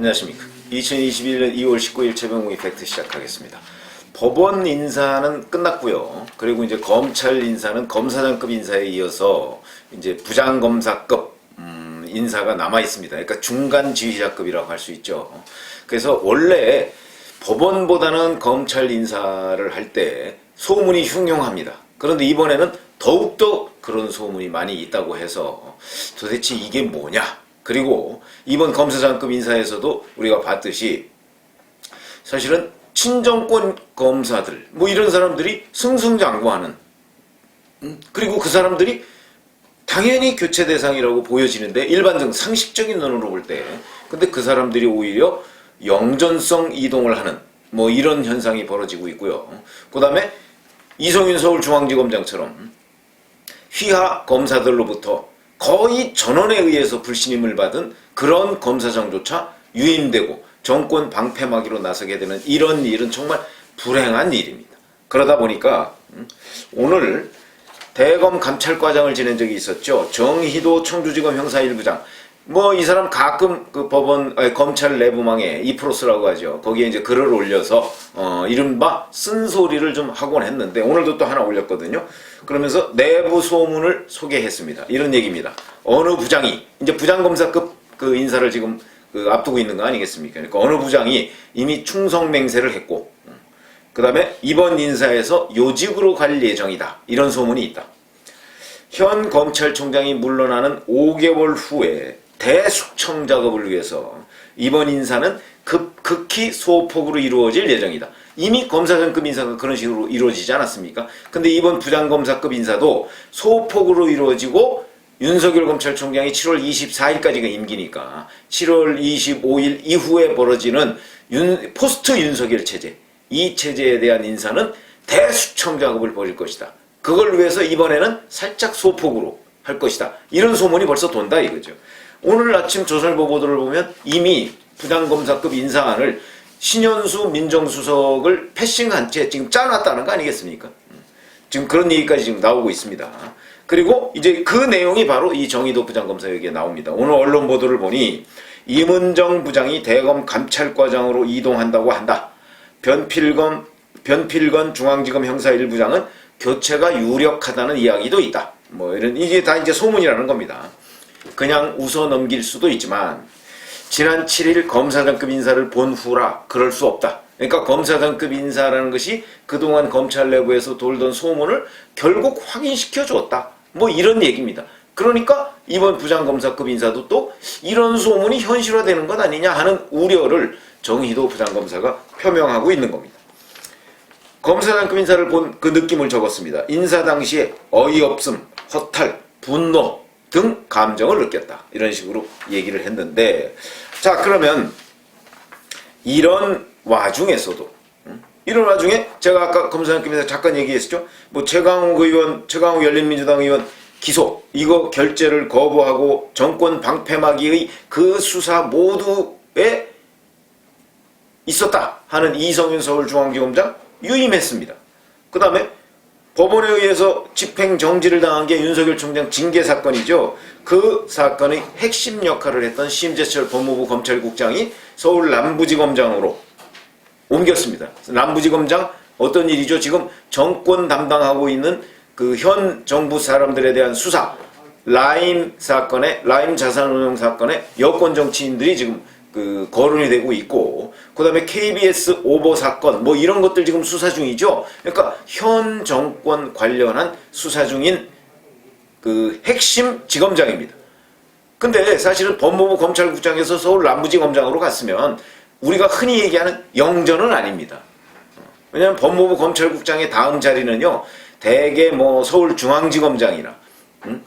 안녕하십니까. 2021년 2월 19일 최병욱의 팩트 시작하겠습니다. 법원 인사는 끝났고요. 그리고 이제 검찰 인사는 검사장급 인사에 이어서 이제 부장검사급 인사가 남아 있습니다. 그러니까 중간 지휘자급이라고 할 수 있죠. 그래서 원래 법원보다는 검찰 인사를 할 때 소문이 흉흉합니다. 그런데 이번에는 더욱더 그런 소문이 많이 있다고 해서 도대체 이게 뭐냐? 그리고 이번 검사장급 인사에서도 우리가 봤듯이 사실은 친정권 검사들 뭐 이런 사람들이 승승장구하는, 그리고 그 사람들이 당연히 교체 대상이라고 보여지는데 일반적 상식적인 눈으로 볼 때, 근데 그 사람들이 오히려 영전성 이동을 하는 뭐 이런 현상이 벌어지고 있고요. 그 다음에 이성윤 서울중앙지검장처럼 휘하 검사들로부터 거의 전원에 의해서 불신임을 받은 그런 검사장조차 유임되고 정권 방패막이로 나서게 되는 이런 일은 정말 불행한 일입니다. 그러다 보니까 오늘 대검 감찰과장을 지낸 적이 있었죠. 정희도 청주지검 형사 1부장. 뭐 이 사람 가끔 그 검찰 내부망에 이프로스라고 하죠. 거기에 이제 글을 올려서 이른바 쓴소리를 좀 하곤 했는데 오늘도 또 하나 올렸거든요. 그러면서 내부 소문을 소개했습니다. 이런 얘기입니다. 어느 부장이 이제 부장검사급 그 인사를 지금 앞두고 있는 거 아니겠습니까? 그러니까 어느 부장이 이미 충성맹세를 했고, 그 다음에 이번 인사에서 요직으로 갈 예정이다. 이런 소문이 있다. 현 검찰총장이 물러나는 5개월 후에 대숙청 작업을 위해서 이번 인사는 극히 소폭으로 이루어질 예정이다. 이미 검사장급 인사가 그런 식으로 이루어지지 않았습니까? 근데 이번 부장검사급 인사도 소폭으로 이루어지고 윤석열 검찰총장이 7월 24일까지가 임기니까 7월 25일 이후에 벌어지는 포스트 윤석열 체제, 이 체제에 대한 인사는 대수청 작업을 벌일 것이다. 그걸 위해서 이번에는 살짝 소폭으로 할 것이다. 이런 소문이 벌써 돈다 이거죠. 오늘 아침 조선일보 보도를 보면 이미 부장검사급 인사안을 신현수 민정수석을 패싱한 채 지금 짜놨다는 거 아니겠습니까? 지금 그런 얘기까지 지금 나오고 있습니다. 그리고 이제 그 내용이 바로 이 정의도 부장검사 여기에 나옵니다. 오늘 언론 보도를 보니 임은정 부장이 대검 감찰과장으로 이동한다고 한다. 변필건 중앙지검 형사 1부장은 교체가 유력하다는 이야기도 있다. 뭐 이런, 이게 다 이제 소문이라는 겁니다. 그냥 웃어 넘길 수도 있지만 지난 7일 검사장급 인사를 본 후라 그럴 수 없다. 그러니까 검사장급 인사라는 것이 그동안 검찰 내부에서 돌던 소문을 결국 확인시켜 줬다. 뭐 이런 얘기입니다. 그러니까 이번 부장검사급 인사도 또 이런 소문이 현실화되는 것 아니냐 하는 우려를 정희도 부장검사가 표명하고 있는 겁니다. 검사장급 인사를 본 그 느낌을 적었습니다. 인사 당시에 어이없음, 허탈, 분노 등 감정을 느꼈다. 이런 식으로 얘기를 했는데, 자 그러면 이런 와중에서도, 이런 와중에 제가 아까 검사장급 인사 잠깐 얘기했었죠. 뭐 최강욱 열린민주당 의원 기소, 이거 결재를 거부하고 정권 방패막이의 그 수사 모두에 있었다 하는 이성윤 서울중앙지검장 유임했습니다. 그 다음에 법원에 의해서 집행정지를 당한 게 윤석열 총장 징계 사건이죠. 그 사건의 핵심 역할을 했던 심재철 법무부 검찰국장이 서울 남부지검장으로 옮겼습니다. 남부지검장 어떤 일이죠? 지금 정권 담당하고 있는 그 현 정부 사람들에 대한 수사, 라임 자산운용 사건에 여권 정치인들이 지금 거론이 되고 있고, 그 다음에 KBS 오보 사건 뭐 이런 것들 지금 수사 중이죠. 그러니까 현 정권 관련한 수사 중인 그 핵심 지검장입니다. 근데 사실은 법무부 검찰국장에서 서울 남부지검장으로 갔으면 우리가 흔히 얘기하는 영전은 아닙니다. 왜냐하면 법무부 검찰국장의 다음 자리는요, 대개 뭐 서울중앙지검장이나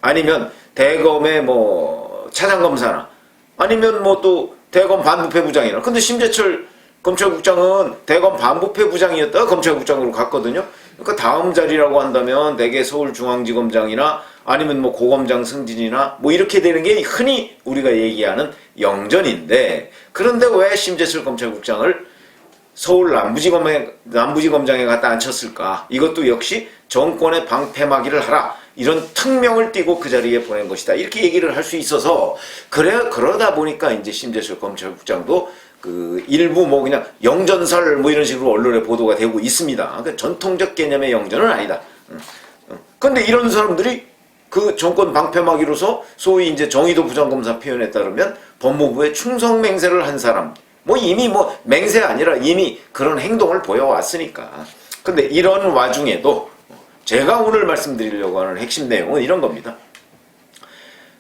아니면 대검의 뭐 차장검사나 아니면 뭐 또 대검 반부패부장이나. 근데 심재철 검찰국장은 대검 반부패부장이었다가 검찰국장으로 갔거든요. 그러니까 다음 자리라고 한다면 대개 서울중앙지검장이나 아니면 뭐 고검장 승진이나 뭐 이렇게 되는 게 흔히 우리가 얘기하는 영전인데, 그런데 왜 심재철 검찰국장을 서울 남부지검장에 갖다 앉혔을까? 이것도 역시 정권의 방패막이를 하라. 이런 특명을 띠고 그 자리에 보낸 것이다. 이렇게 얘기를 할 수 있어서 그러다 보니까 이제 심재철 검찰국장도 그 일부 뭐 그냥 영전설 뭐 이런 식으로 언론에 보도가 되고 있습니다. 그러니까 전통적 개념의 영전은 아니다. 근데 이런 사람들이 그 정권 방패막이로서 소위 이제 정의도 부장검사 표현에 따르면 법무부에 충성 맹세를 한 사람, 뭐 이미 뭐 맹세 아니라 이미 그런 행동을 보여왔으니까. 근데 이런 와중에도 제가 오늘 말씀드리려고 하는 핵심 내용은 이런 겁니다.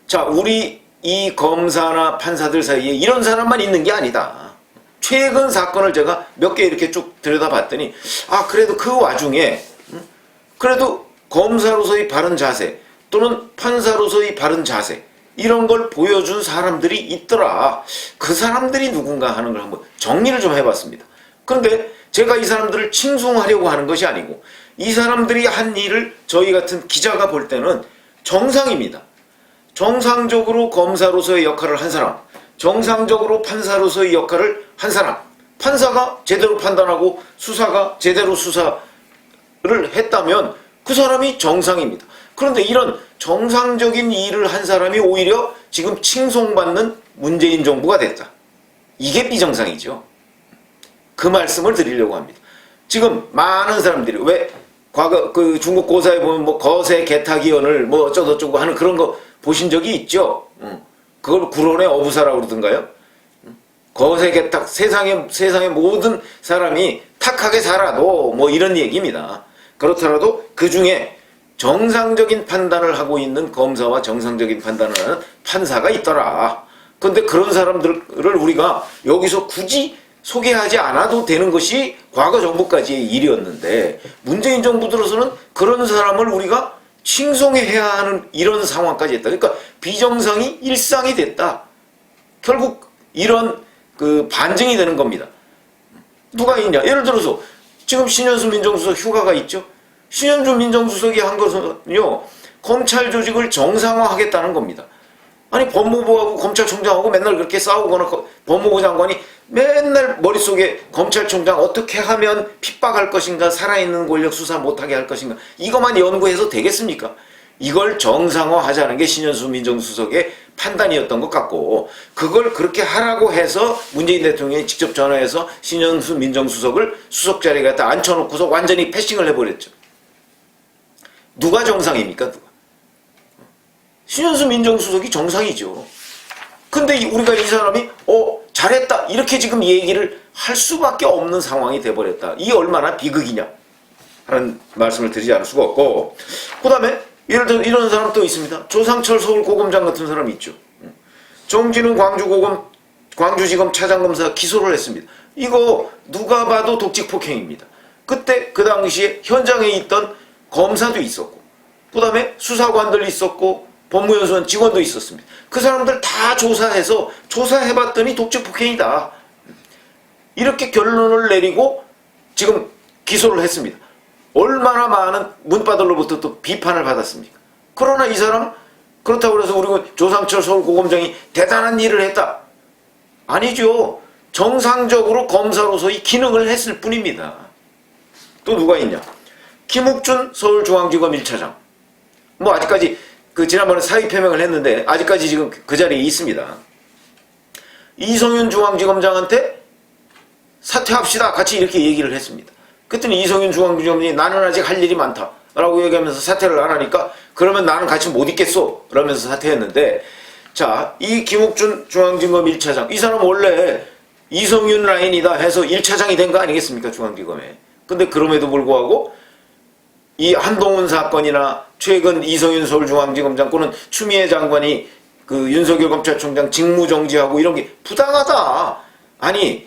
자, 우리 이 검사나 판사들 사이에 이런 사람만 있는 게 아니다. 최근 사건을 제가 몇 개 이렇게 쭉 들여다봤더니 그래도 그 와중에 그래도 검사로서의 바른 자세 또는 판사로서의 바른 자세 이런 걸 보여준 사람들이 있더라. 그 사람들이 누군가 하는 걸 한번 정리를 좀 해봤습니다. 그런데 제가 이 사람들을 칭송하려고 하는 것이 아니고 이 사람들이 한 일을 저희 같은 기자가 볼 때는 정상입니다. 정상적으로 검사로서의 역할을 한 사람, 정상적으로 판사로서의 역할을 한 사람, 판사가 제대로 판단하고 수사가 제대로 수사를 했다면 그 사람이 정상입니다. 그런데 이런 정상적인 일을 한 사람이 오히려 지금 칭송받는 문재인 정부가 됐다. 이게 비정상이죠. 그 말씀을 드리려고 합니다. 지금 많은 사람들이 왜 과거 그 중국 고사에 보면 뭐 거세 개탁위원을 뭐 어쩌고저쩌고 하는 그런 거 보신 적이 있죠. 그걸 구론의 어부사라고 그러던가요? 거세 개탁 세상의 모든 사람이 탁하게 살아도 뭐 이런 얘기입니다. 그렇더라도 그 중에 정상적인 판단을 하고 있는 검사와 정상적인 판단을 하는 판사가 있더라. 그런데 그런 사람들을 우리가 여기서 굳이 소개하지 않아도 되는 것이 과거 정부까지의 일이었는데 문재인 정부 들어서는 그런 사람을 우리가 칭송해야 하는 이런 상황까지 했다. 그러니까 비정상이 일상이 됐다. 결국 이런 그 반증이 되는 겁니다. 누가 있냐? 예를 들어서 지금 신현수 민정수석 휴가가 있죠. 신현수 민정수석이 한 것은요, 검찰 조직을 정상화하겠다는 겁니다. 아니 법무부하고 검찰총장하고 맨날 그렇게 싸우거나 법무부 장관이 맨날 머릿속에 검찰총장 어떻게 하면 핍박할 것인가, 살아있는 권력 수사 못하게 할 것인가, 이것만 연구해서 되겠습니까? 이걸 정상화하자는 게 신현수 민정수석의 판단이었던 것 같고, 그걸 그렇게 하라고 해서 문재인 대통령이 직접 전화해서 신현수 민정수석을 수석 자리에 갖다 앉혀놓고서 완전히 패싱을 해버렸죠. 누가 정상입니까? 누가? 신현수 민정수석이 정상이죠. 근데 우리가 이 사람이 잘했다 이렇게 지금 얘기를 할 수밖에 없는 상황이 돼버렸다. 이 얼마나 비극이냐 하는 말씀을 드리지 않을 수가 없고, 그 다음에 예를 들어 이런 사람 또 있습니다. 조상철 서울고검장 같은 사람이 있죠. 정진웅 광주지검 차장검사 기소를 했습니다. 이거 누가 봐도 독직폭행입니다. 그때 그 당시에 현장에 있던 검사도 있었고, 그 다음에 수사관들 있었고, 법무연수원 직원도 있었습니다. 그 사람들 다 조사해봤더니 독직폭행이다. 이렇게 결론을 내리고 지금 기소를 했습니다. 얼마나 많은 문바들로부터 또 비판을 받았습니까? 그러나 이 사람 그렇다고 해서 우리가 조상철 서울고검장이 대단한 일을 했다. 아니죠. 정상적으로 검사로서의 기능을 했을 뿐입니다. 또 누가 있냐? 김욱준 서울중앙지검 1차장. 뭐 아직까지 지난번에 사의 표명을 했는데 아직까지 지금 그 자리에 있습니다. 이성윤 중앙지검장한테 사퇴합시다. 같이 이렇게 얘기를 했습니다. 그랬더니 이성윤 중앙지검장이 나는 아직 할 일이 많다 라고 얘기하면서 사퇴를 안 하니까 그러면 나는 같이 못 있겠소 라면서 사퇴했는데, 자, 이 김욱준 중앙지검 1차장 이 사람 원래 이성윤 라인이다 해서 1차장이 된 거 아니겠습니까? 중앙지검에. 근데 그럼에도 불구하고 이 한동훈 사건이나 최근 이성윤 서울중앙지검장 또는 추미애 장관이 그 윤석열 검찰총장 직무정지하고 이런 게 부당하다. 아니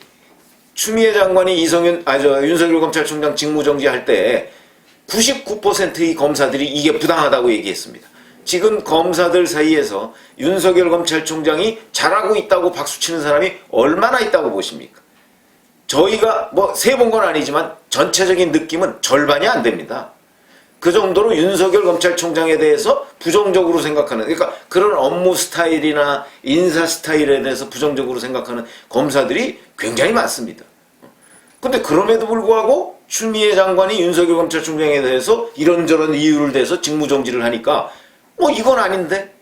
추미애 장관이 윤석열 검찰총장 직무정지할 때 99%의 검사들이 이게 부당하다고 얘기했습니다. 지금 검사들 사이에서 윤석열 검찰총장이 잘하고 있다고 박수치는 사람이 얼마나 있다고 보십니까? 저희가 뭐 세본 건 아니지만 전체적인 느낌은 절반이 안 됩니다. 그 정도로 윤석열 검찰총장에 대해서 부정적으로 생각하는, 그러니까 그런 업무 스타일이나 인사 스타일에 대해서 부정적으로 생각하는 검사들이 굉장히 많습니다. 근데 그럼에도 불구하고 추미애 장관이 윤석열 검찰총장에 대해서 이런저런 이유를 대서 직무정지를 하니까 이건 아닌데?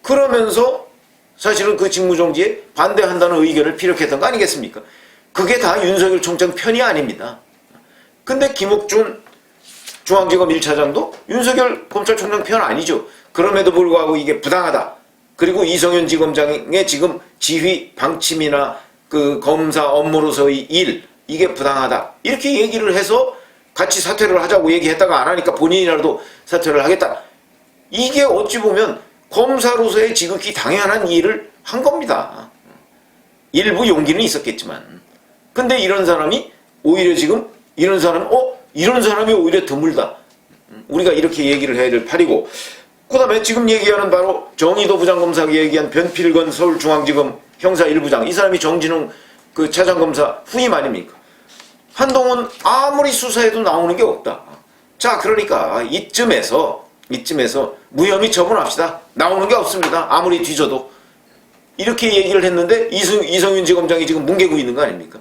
그러면서 사실은 그 직무정지에 반대한다는 의견을 피력했던 거 아니겠습니까? 그게 다 윤석열 총장 편이 아닙니다. 근데 김옥준 중앙지검 1차장도 윤석열 검찰총장 편 아니죠. 그럼에도 불구하고 이게 부당하다. 그리고 이성윤 지검장의 지금 지휘 방침이나 그 검사 업무로서의 일, 이게 부당하다. 이렇게 얘기를 해서 같이 사퇴를 하자고 얘기했다가 안 하니까 본인이라도 사퇴를 하겠다. 이게 어찌 보면 검사로서의 지극히 당연한 일을 한 겁니다. 일부 용기는 있었겠지만. 근데 이런 사람이 오히려 지금 이런 사람이 오히려 드물다. 우리가 이렇게 얘기를 해야 될 판이고, 그 다음에 지금 얘기하는 바로 정의도 부장검사가 얘기한 변필건 서울중앙지검 형사 1부장, 이 사람이 정진웅 그 차장검사 후임 아닙니까? 한동훈 아무리 수사해도 나오는 게 없다. 자, 그러니까 이쯤에서 무혐의 처분합시다. 나오는 게 없습니다. 아무리 뒤져도. 이렇게 얘기를 했는데 이성윤 지검장이 지금 뭉개고 있는 거 아닙니까?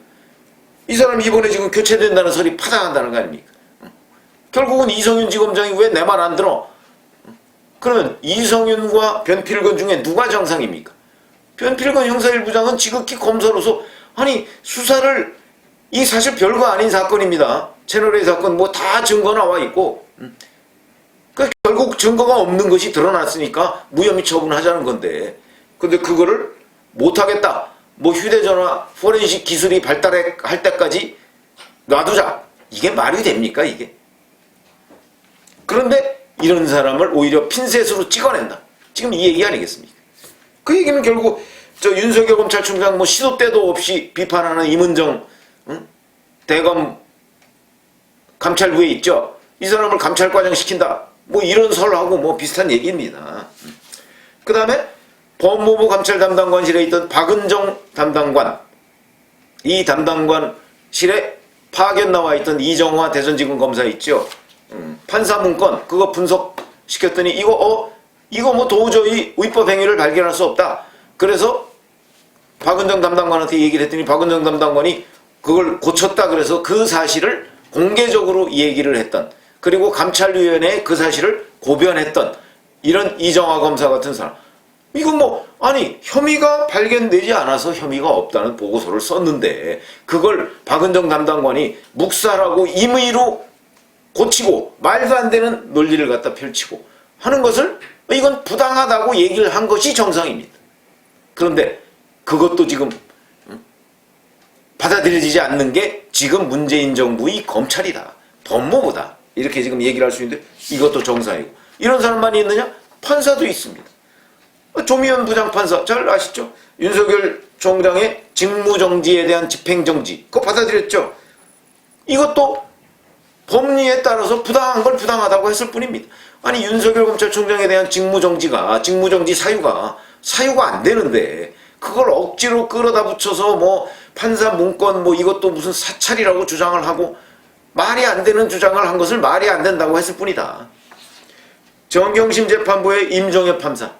이 사람이 이번에 지금 교체된다는 소리 파장한다는 거 아닙니까? 결국은 이성윤 지검장이 왜 내 말 안 들어? 그러면 이성윤과 변필건 중에 누가 정상입니까? 변필건 형사 1부장은 지극히 검사로서 수사를 이 사실 별거 아닌 사건입니다. 채널A 사건 다 증거 나와 있고 결국 증거가 없는 것이 드러났으니까 무혐의 처분하자는 건데, 근데 그거를 못하겠다. 휴대전화 포렌식 기술이 발달할 때까지 놔두자. 이게 말이 됩니까 이게? 그런데 이런 사람을 오히려 핀셋으로 찍어낸다. 지금 이 얘기 아니겠습니까? 그 얘기는 결국 윤석열 검찰총장 시도 때도 없이 비판하는 임은정 대검 감찰부에 있죠. 이 사람을 감찰과장 시킨다. 이런 설하고 비슷한 얘기입니다. 그 다음에 법무부 감찰 담당관실에 있던 박은정 담당관, 이 담당관실에 파견 나와 있던 이정화 대전지검 검사 있죠. 판사 문건 그거 분석시켰더니 이거 도저히 위법 행위를 발견할 수 없다. 그래서 박은정 담당관한테 얘기를 했더니 박은정 담당관이 그걸 고쳤다. 그래서 그 사실을 공개적으로 얘기를 했던, 그리고 감찰위원회에 그 사실을 고변했던 이런 이정화 검사 같은 사람, 이건 혐의가 발견되지 않아서 혐의가 없다는 보고서를 썼는데 그걸 박은정 담당관이 묵살하고 임의로 고치고 말도 안 되는 논리를 갖다 펼치고 하는 것을 이건 부당하다고 얘기를 한 것이 정상입니다. 그런데 그것도 지금 받아들여지지 않는 게 지금 문재인 정부의 검찰이다. 법무부다. 이렇게 지금 얘기를 할 수 있는데 이것도 정상이고, 이런 사람만이 있느냐? 판사도 있습니다. 조미연 부장판사 잘 아시죠? 윤석열 총장의 직무정지에 대한 집행정지 그거 받아들였죠. 이것도 법리에 따라서 부당한 걸 부당하다고 했을 뿐입니다. 윤석열 검찰총장에 대한 직무정지 사유가 안 되는데 그걸 억지로 끌어다 붙여서 판사 문건 이것도 무슨 사찰이라고 주장을 하고 말이 안 되는 주장을 한 것을 말이 안 된다고 했을 뿐이다. 정경심 재판부의 임종엽 판사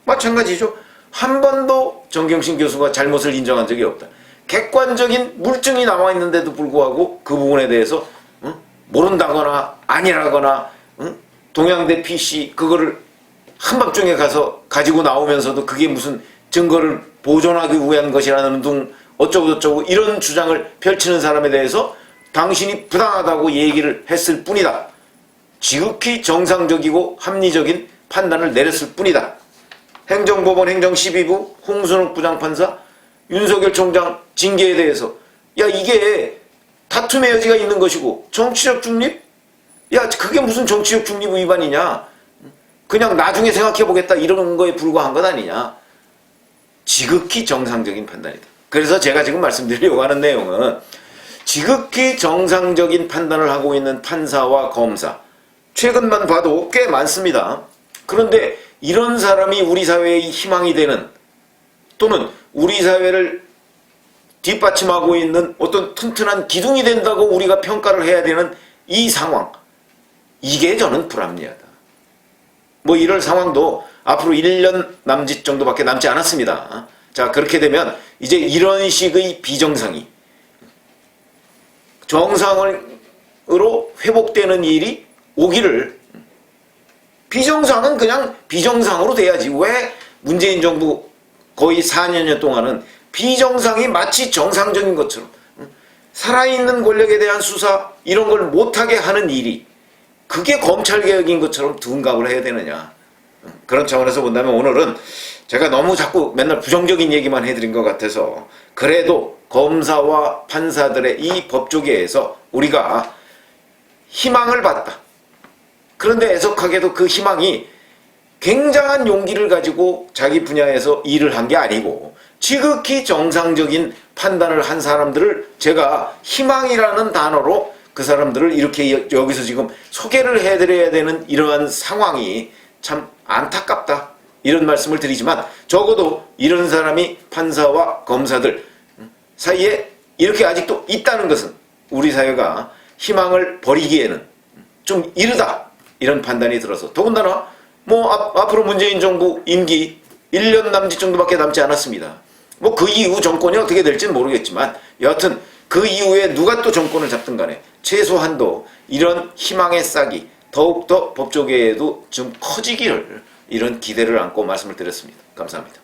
마찬가지죠. 한 번도 정경심 교수가 잘못을 인정한 적이 없다. 객관적인 물증이 나와 있는데도 불구하고 그 부분에 대해서 모른다거나 아니라거나 동양대 PC 그거를 한밤중에 가서 가지고 나오면서도 그게 무슨 증거를 보존하기 위한 것이라는 등 어쩌고 이런 주장을 펼치는 사람에 대해서 당신이 부당하다고 얘기를 했을 뿐이다. 지극히 정상적이고 합리적인 판단을 내렸을 뿐이다. 행정법원 행정12부 홍순욱 부장판사 윤석열 총장 징계에 대해서 이게 다툼의 여지가 있는 것이고 정치적 중립? 그게 무슨 정치적 중립 위반이냐? 그냥 나중에 생각해보겠다 이런 거에 불과한 것 아니냐? 지극히 정상적인 판단이다. 그래서 제가 지금 말씀드리려고 하는 내용은 지극히 정상적인 판단을 하고 있는 판사와 검사 최근만 봐도 꽤 많습니다. 그런데 이런 사람이 우리 사회의 희망이 되는, 또는 우리 사회를 뒷받침하고 있는 어떤 튼튼한 기둥이 된다고 우리가 평가를 해야 되는 이 상황, 이게 저는 불합리하다. 이럴 상황도 앞으로 1년 남짓 정도밖에 남지 않았습니다. 자, 그렇게 되면 이제 이런 식의 비정상이 정상을 회복되는 일이 오기를, 비정상은 그냥 비정상으로 돼야지. 왜 문재인 정부 거의 4년여 동안은 비정상이 마치 정상적인 것처럼 살아있는 권력에 대한 수사 이런 걸 못하게 하는 일이 그게 검찰개혁인 것처럼 둔갑을 해야 되느냐. 그런 차원에서 본다면 오늘은 제가 너무 자꾸 맨날 부정적인 얘기만 해드린 것 같아서, 그래도 검사와 판사들의 이 법조계에서 우리가 희망을 봤다. 그런데 애석하게도 그 희망이 굉장한 용기를 가지고 자기 분야에서 일을 한 게 아니고 지극히 정상적인 판단을 한 사람들을 제가 희망이라는 단어로 그 사람들을 이렇게 여기서 지금 소개를 해드려야 되는 이러한 상황이 참 안타깝다, 이런 말씀을 드리지만, 적어도 이런 사람이 판사와 검사들 사이에 이렇게 아직도 있다는 것은 우리 사회가 희망을 버리기에는 좀 이르다, 이런 판단이 들어서, 더군다나 뭐 앞으로 문재인 정부 임기 1년 남짓 정도밖에 남지 않았습니다. 뭐 그 이후 정권이 어떻게 될지는 모르겠지만 여하튼 그 이후에 누가 또 정권을 잡든 간에 최소한도 이런 희망의 싹이 더욱더 법조계에도 좀 커지기를, 이런 기대를 안고 말씀을 드렸습니다. 감사합니다.